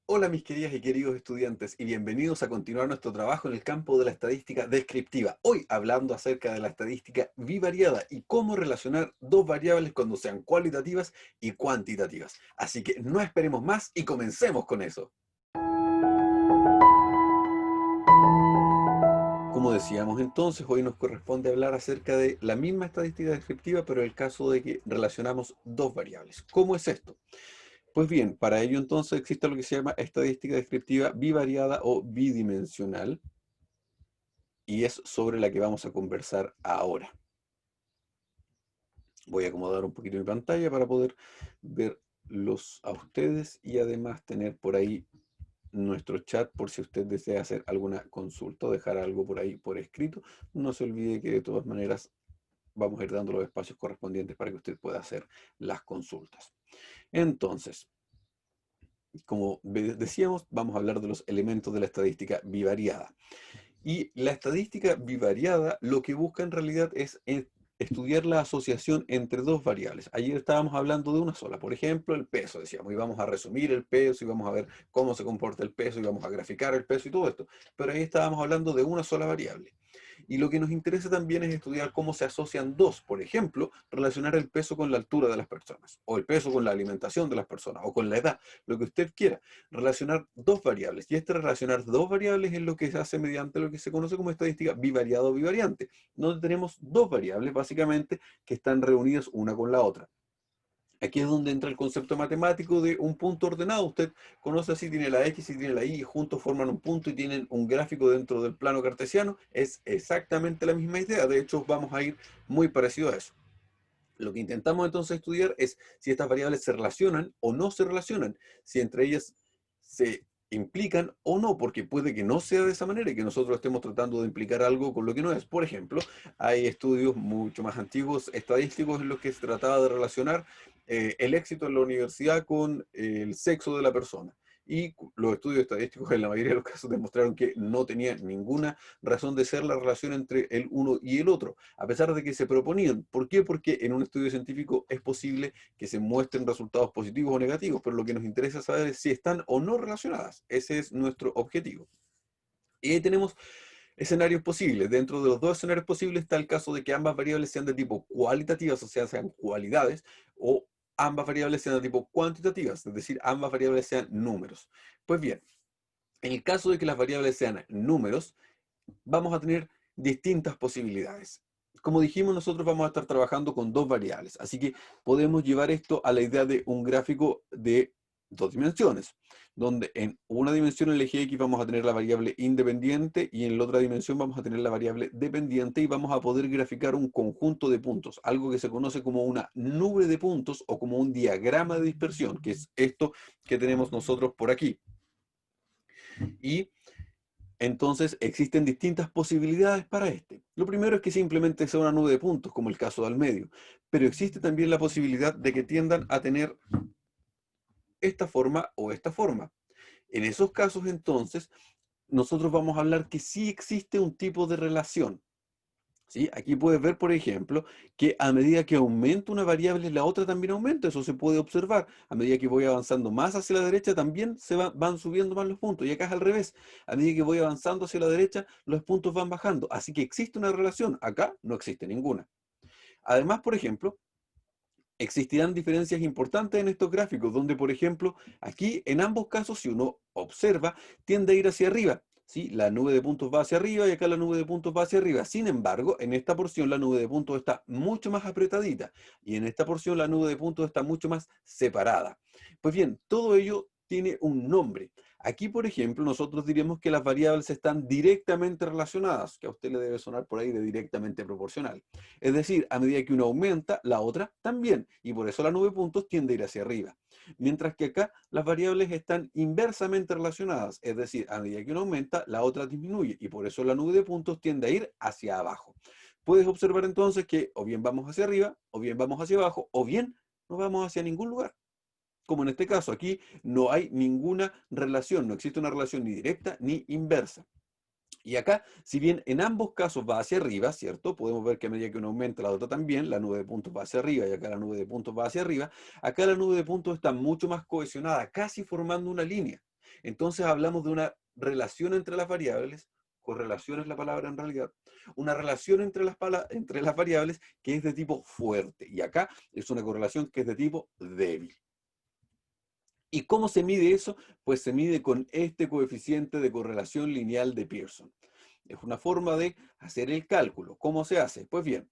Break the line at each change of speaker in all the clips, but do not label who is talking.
Hola mis queridas y queridos estudiantes y bienvenidos a continuar nuestro trabajo en el campo de la estadística descriptiva. Hoy hablando acerca de la estadística bivariada y cómo relacionar dos variables cuando sean cualitativas y cuantitativas. Así que no esperemos más y comencemos con eso. Como decíamos entonces, hoy nos corresponde hablar acerca de la misma estadística descriptiva, pero el caso de que relacionamos dos variables. ¿Cómo es esto? Pues bien, para ello entonces existe lo que se llama estadística descriptiva bivariada o bidimensional, y es sobre la que vamos a conversar ahora. Voy a acomodar un poquito mi pantalla para poder verlos a ustedes y además tener por ahí nuestro chat por si usted desea hacer alguna consulta o dejar algo por ahí por escrito. No se olvide que de todas maneras vamos a ir dando los espacios correspondientes para que usted pueda hacer las consultas. Entonces, como decíamos, vamos a hablar de los elementos de la estadística bivariada. Y la estadística bivariada lo que busca en realidad es estudiar la asociación entre dos variables. Ayer estábamos hablando de una sola, por ejemplo, el peso, decíamos, y vamos a resumir el peso, y vamos a ver cómo se comporta el peso, y vamos a graficar el peso y todo esto. Pero ahí estábamos hablando de una sola variable. Y lo que nos interesa también es estudiar cómo se asocian dos. Por ejemplo, relacionar el peso con la altura de las personas, o el peso con la alimentación de las personas, o con la edad, lo que usted quiera. Relacionar dos variables. Y este relacionar dos variables es lo que se hace mediante lo que se conoce como estadística bivariada o bivariante, donde tenemos dos variables básicamente que están reunidas una con la otra. Aquí es donde entra el concepto matemático de un punto ordenado. Usted conoce así, tiene la X y tiene la Y, y juntos forman un punto y tienen un gráfico dentro del plano cartesiano. Es exactamente la misma idea. De hecho, vamos a ir muy parecido a eso. Lo que intentamos entonces estudiar es si estas variables se relacionan o no se relacionan, si entre ellas se implican o no, porque puede que no sea de esa manera y que nosotros estemos tratando de implicar algo con lo que no es. Por ejemplo, hay estudios mucho más antiguos, estadísticos, en los que se trataba de relacionar el éxito en la universidad con el sexo de la persona. Y los estudios estadísticos en la mayoría de los casos demostraron que no tenía ninguna razón de ser la relación entre el uno y el otro, a pesar de que se proponían. ¿Por qué? Porque en un estudio científico es posible que se muestren resultados positivos o negativos, pero lo que nos interesa saber es si están o no relacionadas. Ese es nuestro objetivo. Y ahí tenemos escenarios posibles. Dentro de los dos escenarios posibles está el caso de que ambas variables sean de tipo cualitativas, o sea, sean cualidades, o ambas variables sean de tipo cuantitativas, es decir, ambas variables sean números. Pues bien, en el caso de que las variables sean números, vamos a tener distintas posibilidades. Como dijimos, nosotros vamos a estar trabajando con dos variables, así que podemos llevar esto a la idea de un gráfico de dos dimensiones, donde en una dimensión, en el eje X, vamos a tener la variable independiente y en la otra dimensión vamos a tener la variable dependiente, y vamos a poder graficar un conjunto de puntos, algo que se conoce como una nube de puntos o como un diagrama de dispersión, que es esto que tenemos nosotros por aquí. Y entonces existen distintas posibilidades para este. Lo primero es que simplemente sea una nube de puntos, como el caso del medio, pero existe también la posibilidad de que tiendan a tener esta forma o esta forma. En esos casos, entonces, nosotros vamos a hablar que sí existe un tipo de relación. ¿Sí? Aquí puedes ver, por ejemplo, que a medida que aumenta una variable, la otra también aumenta. Eso se puede observar. A medida que voy avanzando más hacia la derecha, también van subiendo más los puntos. Y acá es al revés. A medida que voy avanzando hacia la derecha, los puntos van bajando. Así que existe una relación. Acá no existe ninguna. Además, por ejemplo, existirán diferencias importantes en estos gráficos, donde, por ejemplo, aquí en ambos casos, si uno observa, tiende a ir hacia arriba. ¿Sí? La nube de puntos va hacia arriba y acá la nube de puntos va hacia arriba. Sin embargo, en esta porción la nube de puntos está mucho más apretadita y en esta porción la nube de puntos está mucho más separada. Pues bien, todo ello tiene un nombre. Aquí, por ejemplo, nosotros diríamos que las variables están directamente relacionadas, que a usted le debe sonar por ahí de directamente proporcional. Es decir, a medida que uno aumenta, la otra también, y por eso la nube de puntos tiende a ir hacia arriba. Mientras que acá las variables están inversamente relacionadas, es decir, a medida que uno aumenta, la otra disminuye, y por eso la nube de puntos tiende a ir hacia abajo. Puedes observar entonces que o bien vamos hacia arriba, o bien vamos hacia abajo, o bien no vamos hacia ningún lugar. Como en este caso, aquí no hay ninguna relación, no existe una relación ni directa ni inversa. Y acá, si bien en ambos casos va hacia arriba, ¿cierto? Podemos ver que a medida que uno aumenta, la otra también, la nube de puntos va hacia arriba y acá la nube de puntos va hacia arriba. Acá la nube de puntos está mucho más cohesionada, casi formando una línea. Entonces hablamos de una relación entre las variables, correlación es la palabra en realidad, una relación entre las variables que es de tipo fuerte. Y acá es una correlación que es de tipo débil. ¿Y cómo se mide eso? Pues se mide con este coeficiente de correlación lineal de Pearson. Es una forma de hacer el cálculo. ¿Cómo se hace? Pues bien,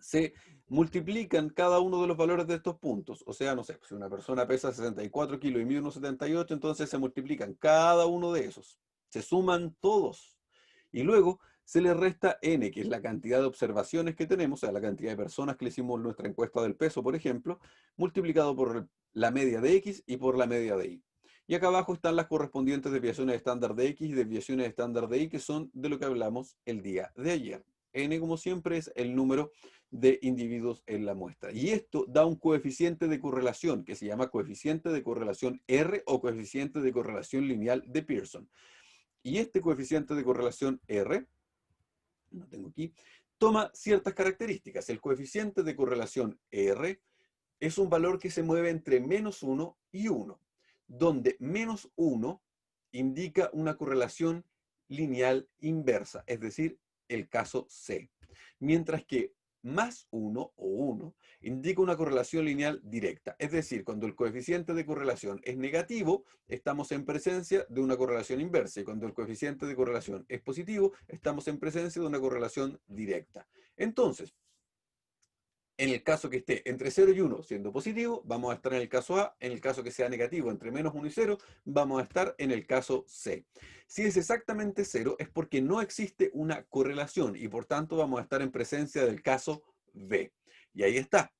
se multiplican cada uno de los valores de estos puntos. O sea, no sé, si una persona pesa 64 kilos y mide 1,78, entonces se multiplican cada uno de esos. Se suman todos. Y luego se le resta n, que es la cantidad de observaciones que tenemos, o sea, la cantidad de personas que le hicimos nuestra encuesta del peso, por ejemplo, multiplicado por la media de x y por la media de y. Y acá abajo están las correspondientes desviaciones estándar de x y desviaciones estándar de y, que son de lo que hablamos el día de ayer. N, como siempre, es el número de individuos en la muestra. Y esto da un coeficiente de correlación que se llama coeficiente de correlación R o coeficiente de correlación lineal de Pearson. Y este coeficiente de correlación R, lo tengo aquí, toma ciertas características. El coeficiente de correlación R es un valor que se mueve entre -1 y 1, donde -1 indica una correlación lineal inversa, es decir, el caso C, mientras que +1 o 1 indica una correlación lineal directa, es decir, cuando el coeficiente de correlación es negativo, estamos en presencia de una correlación inversa, y cuando el coeficiente de correlación es positivo, estamos en presencia de una correlación directa. Entonces, en el caso que esté entre 0 y 1 siendo positivo, vamos a estar en el caso A. En el caso que sea negativo, entre -1 y 0, vamos a estar en el caso C. Si es exactamente 0, es porque no existe una correlación y por tanto vamos a estar en presencia del caso B. Y ahí está.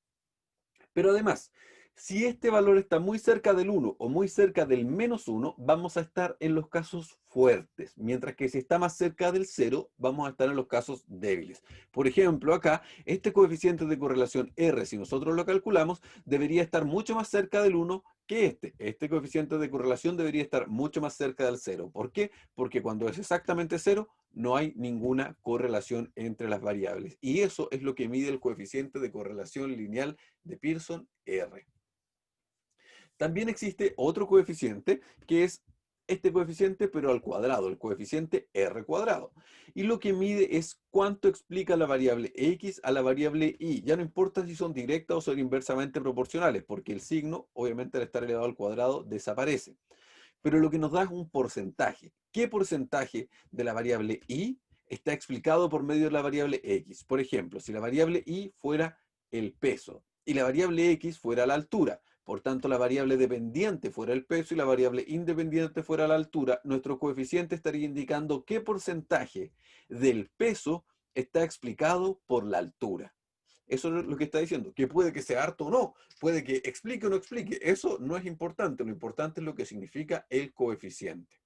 Pero además, si este valor está muy cerca del 1 o muy cerca del -1, vamos a estar en los casos fuertes, mientras que si está más cerca del 0, vamos a estar en los casos débiles. Por ejemplo, acá, este coeficiente de correlación R, si nosotros lo calculamos, debería estar mucho más cerca del 1 que este. Este coeficiente de correlación debería estar mucho más cerca del 0. ¿Por qué? Porque cuando es exactamente 0, no hay ninguna correlación entre las variables. Y eso es lo que mide el coeficiente de correlación lineal de Pearson R. También existe otro coeficiente que es este coeficiente pero al cuadrado, el coeficiente R cuadrado. Y lo que mide es cuánto explica la variable X a la variable Y. Ya no importa si son directas o son inversamente proporcionales, porque el signo, obviamente al estar elevado al cuadrado, desaparece. Pero lo que nos da es un porcentaje. ¿Qué porcentaje de la variable Y está explicado por medio de la variable X? Por ejemplo, si la variable Y fuera el peso y la variable X fuera la altura, por tanto la variable dependiente fuera el peso y la variable independiente fuera la altura, nuestro coeficiente estaría indicando qué porcentaje del peso está explicado por la altura. Eso es lo que está diciendo, que puede que sea harto o no, puede que explique o no explique. Eso no es importante, lo importante es lo que significa el coeficiente.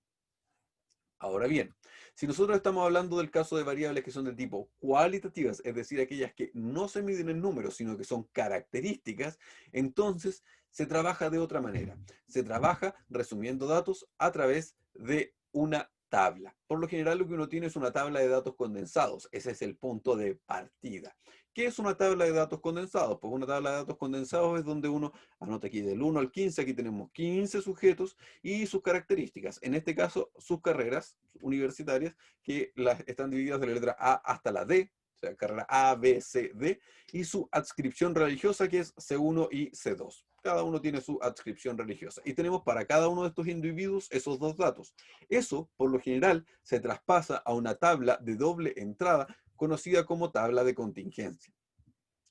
Ahora bien, si nosotros estamos hablando del caso de variables que son de tipo cualitativas, es decir, aquellas que no se miden en números, sino que son características, entonces se trabaja de otra manera. Se trabaja resumiendo datos a través de una tabla. Por lo general lo que uno tiene es una tabla de datos condensados. Ese es el punto de partida. ¿Qué es una tabla de datos condensados? Pues una tabla de datos condensados es donde uno anota aquí del 1 al 15, aquí tenemos 15 sujetos y sus características. En este caso, sus carreras universitarias, que las están divididas de la letra A hasta la D, o sea, carrera A, B, C, D, y su adscripción religiosa, que es C1 y C2. Cada uno tiene su adscripción religiosa. Y tenemos para cada uno de estos individuos esos dos datos. Eso, por lo general, se traspasa a una tabla de doble entrada conocida como tabla de contingencia,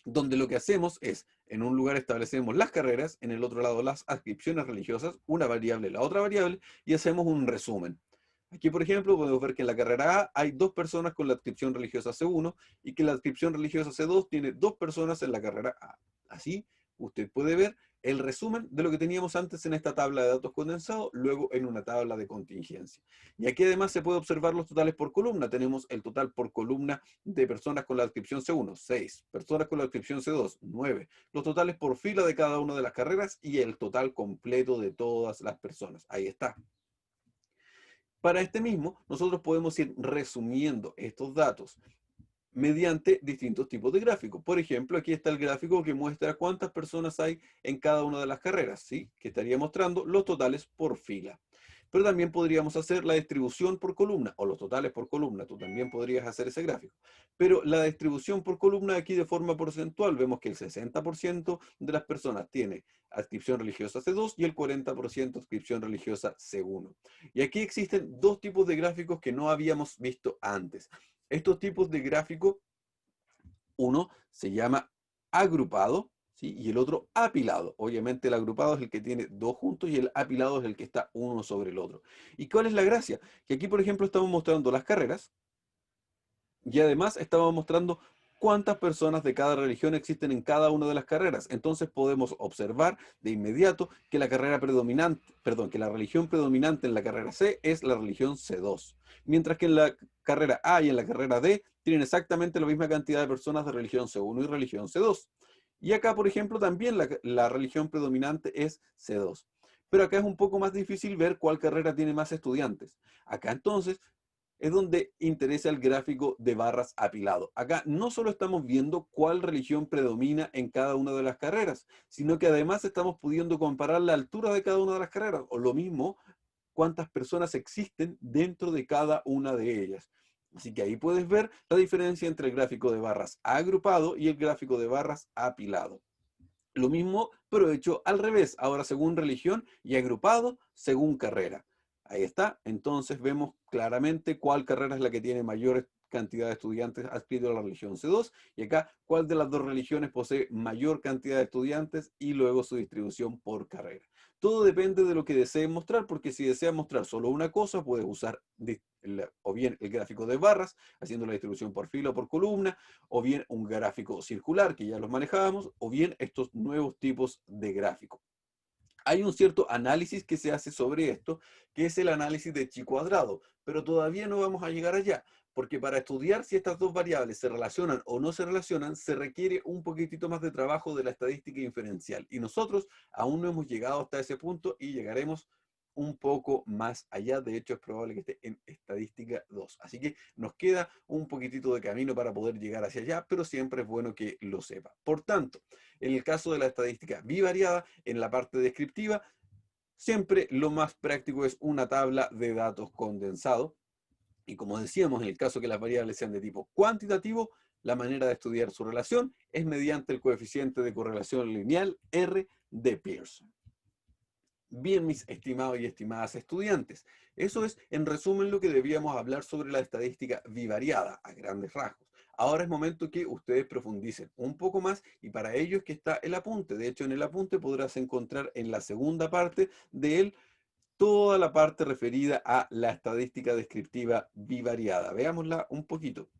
donde lo que hacemos es, en un lugar establecemos las carreras, en el otro lado las adscripciones religiosas, una variable, la otra variable, y hacemos un resumen. Aquí, por ejemplo, podemos ver que en la carrera A hay 2 personas con la adscripción religiosa C1 y que la adscripción religiosa C2 tiene 2 personas en la carrera A. Así, usted puede ver el resumen de lo que teníamos antes en esta tabla de datos condensados, luego en una tabla de contingencia. Y aquí además se puede observar los totales por columna. Tenemos el total por columna de personas con la adscripción C1, 6. Personas con la adscripción C2, 9. Los totales por fila de cada una de las carreras y el total completo de todas las personas. Ahí está. Para este mismo, nosotros podemos ir resumiendo estos datos mediante distintos tipos de gráficos. Por ejemplo, aquí está el gráfico que muestra cuántas personas hay en cada una de las carreras, ¿sí? Que estaría mostrando los totales por fila. Pero también podríamos hacer la distribución por columna o los totales por columna. Tú también podrías hacer ese gráfico. Pero la distribución por columna aquí de forma porcentual, vemos que el 60% de las personas tiene adscripción religiosa C2 y el 40% adscripción religiosa C1. Y aquí existen dos tipos de gráficos que no habíamos visto antes. Estos tipos de gráficos, uno se llama agrupado, ¿sí? Y el otro apilado. Obviamente el agrupado es el que tiene dos juntos y el apilado es el que está uno sobre el otro. ¿Y cuál es la gracia? Que aquí, por ejemplo, estamos mostrando las carreras y además estamos mostrando cuántas personas de cada religión existen en cada una de las carreras. Entonces podemos observar de inmediato que la carrera predominante, perdón, que la religión predominante en la carrera C es la religión C2, mientras que en la carrera A y en la carrera D tienen exactamente la misma cantidad de personas de religión C1 y religión C2. Y acá, por ejemplo, también la religión predominante es C2. Pero acá es un poco más difícil ver cuál carrera tiene más estudiantes. Acá entonces es donde interesa el gráfico de barras apilado. Acá no solo estamos viendo cuál religión predomina en cada una de las carreras, sino que además estamos pudiendo comparar la altura de cada una de las carreras, o lo mismo, cuántas personas existen dentro de cada una de ellas. Así que ahí puedes ver la diferencia entre el gráfico de barras agrupado y el gráfico de barras apilado. Lo mismo, pero hecho al revés, ahora según religión y agrupado según carrera. Ahí está, entonces vemos claramente cuál carrera es la que tiene mayor cantidad de estudiantes adscritos a la religión C2 y acá cuál de las dos religiones posee mayor cantidad de estudiantes y luego su distribución por carrera. Todo depende de lo que deseen mostrar, porque si desean mostrar solo una cosa, puedes usar o bien el gráfico de barras, haciendo la distribución por fila o por columna, o bien un gráfico circular, que ya los manejábamos, o bien estos nuevos tipos de gráfico. Hay un cierto análisis que se hace sobre esto, que es el análisis de chi cuadrado, pero todavía no vamos a llegar allá, porque para estudiar si estas dos variables se relacionan o no se relacionan, se requiere un poquitito más de trabajo de la estadística inferencial. Y nosotros aún no hemos llegado hasta ese punto y llegaremos un poco más allá. De hecho, es probable que esté en estadística 2. Así que nos queda un poquitito de camino para poder llegar hacia allá, pero siempre es bueno que lo sepa. Por tanto, en el caso de la estadística bivariada, en la parte descriptiva, siempre lo más práctico es una tabla de datos condensado. Y como decíamos, en el caso que las variables sean de tipo cuantitativo, la manera de estudiar su relación es mediante el coeficiente de correlación lineal R de Pearson. Bien, mis estimados y estimadas estudiantes, eso es en resumen lo que debíamos hablar sobre la estadística bivariada a grandes rasgos. Ahora es momento que ustedes profundicen un poco más y para ello es que está el apunte. De hecho, en el apunte podrás encontrar en la segunda parte de él toda la parte referida a la estadística descriptiva bivariada. Veámosla un poquito.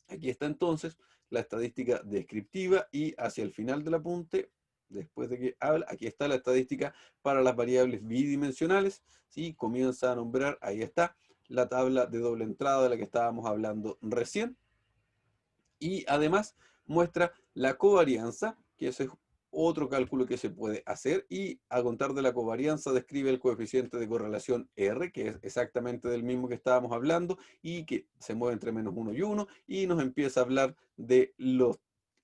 Aquí está entonces la estadística descriptiva y hacia el final del apunte, después de que habla, aquí está la estadística para las variables bidimensionales, ¿sí? Comienza a nombrar, ahí está, la tabla de doble entrada de la que estábamos hablando recién, y además muestra la covarianza, que ese es otro cálculo que se puede hacer, y a contar de la covarianza describe el coeficiente de correlación R, que es exactamente del mismo que estábamos hablando, y que se mueve entre -1 y 1, y nos empieza a hablar de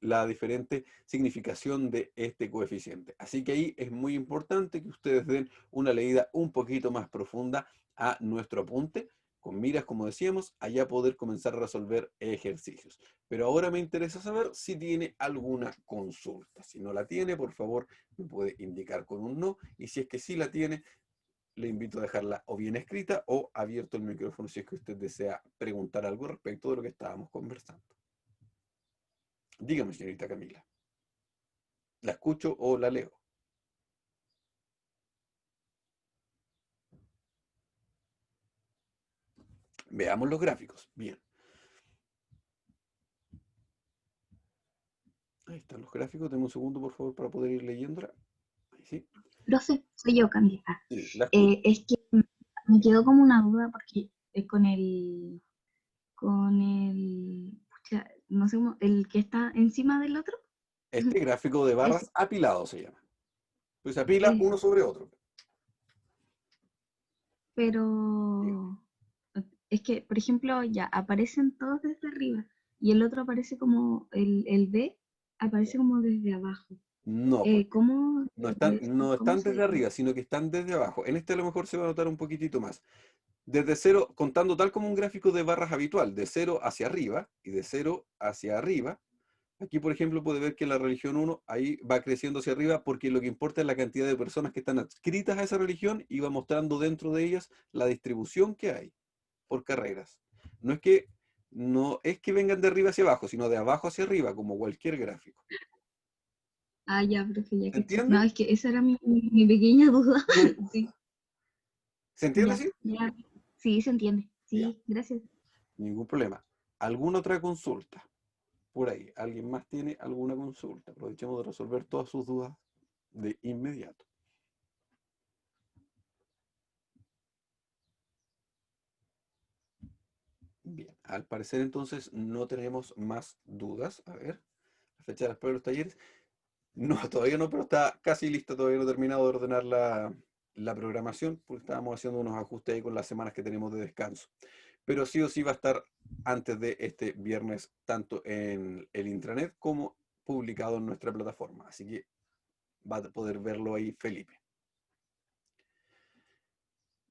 la diferente significación de este coeficiente. Así que ahí es muy importante que ustedes den una leída un poquito más profunda a nuestro apunte, con miras, como decíamos, allá poder comenzar a resolver ejercicios. Pero ahora me interesa saber si tiene alguna consulta. Si no la tiene, por favor, me puede indicar con un no. Y si es que sí la tiene, le invito a dejarla o bien escrita o abierto el micrófono si es que usted desea preguntar algo respecto de lo que estábamos conversando. Dígame, señorita Camila. ¿La escucho o la leo? Veamos los gráficos. Bien. Ahí están los gráficos. Deme un segundo, por favor, para poder ir leyéndola. Ahí sí.
Profe, soy yo, Camila.
Sí, la escucho.
Es que me quedó como una duda porque pucha, no sé cómo, el que está encima del otro,
Este gráfico de
es,
barras apilado se llama. Pues se apila
es,
uno sobre otro. Dígame.
pero es que, por ejemplo, ya aparecen todos desde arriba y el otro aparece como, el B aparece como desde abajo.
No, porque
¿Cómo
no
cómo
están
se
desde arriba, sino que están desde abajo. En este a lo mejor se va a notar un poquitito más. Desde cero, contando tal como un gráfico de barras habitual, de cero hacia arriba y de cero hacia arriba. Aquí, por ejemplo, puede ver que la religión uno ahí va creciendo hacia arriba porque lo que importa es la cantidad de personas que están adscritas a esa religión y va mostrando dentro de ellas la distribución que hay por carreras. No es que, no es que vengan de arriba hacia abajo, sino de abajo hacia arriba, como cualquier gráfico.
Ah, ya, profe, ya
¿Se
caché. No,
entiende?
es que esa era mi pequeña duda. Sí,
¿Se entiende
ya,
así?
ya. Sí, se entiende.
Ya,
Sí, gracias.
ningún problema. ¿Alguna otra consulta? Por ahí, ¿alguien más tiene alguna consulta? Aprovechemos de resolver todas sus dudas de inmediato. Bien, al parecer entonces no tenemos más dudas. A ver, la fecha de las pruebas de los talleres. No, todavía no, pero está casi lista, todavía no he terminado de ordenar la programación, porque estábamos haciendo unos ajustes ahí con las semanas que tenemos de descanso. Pero sí o sí va a estar antes de este viernes, tanto en el intranet como publicado en nuestra plataforma. Así que va a poder verlo ahí Felipe.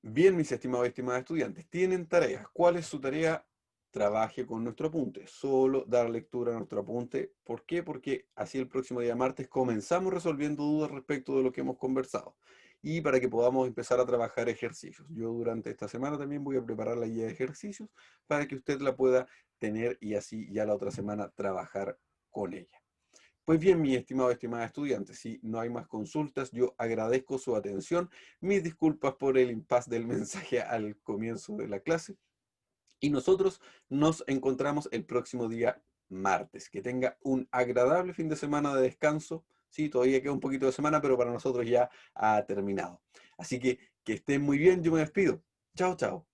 Bien, mis estimados y estimadas estudiantes, tienen tareas. ¿Cuál es su tarea? Trabaje con nuestro apunte. Solo dar lectura a nuestro apunte. ¿Por qué? Porque así el próximo día martes comenzamos resolviendo dudas respecto de lo que hemos conversado. Y para que podamos empezar a trabajar ejercicios. Yo durante esta semana también voy a preparar la guía de ejercicios para que usted la pueda tener y así ya la otra semana trabajar con ella. Pues bien, mi estimado, estimada estudiante, si no hay más consultas, yo agradezco su atención. Mis disculpas por el impasse del mensaje al comienzo de la clase. Y nosotros nos encontramos el próximo día martes. Que tenga un agradable fin de semana de descanso. Sí, todavía queda un poquito de semana, pero para nosotros ya ha terminado. Así que estén muy bien, yo me despido. Chao, chao.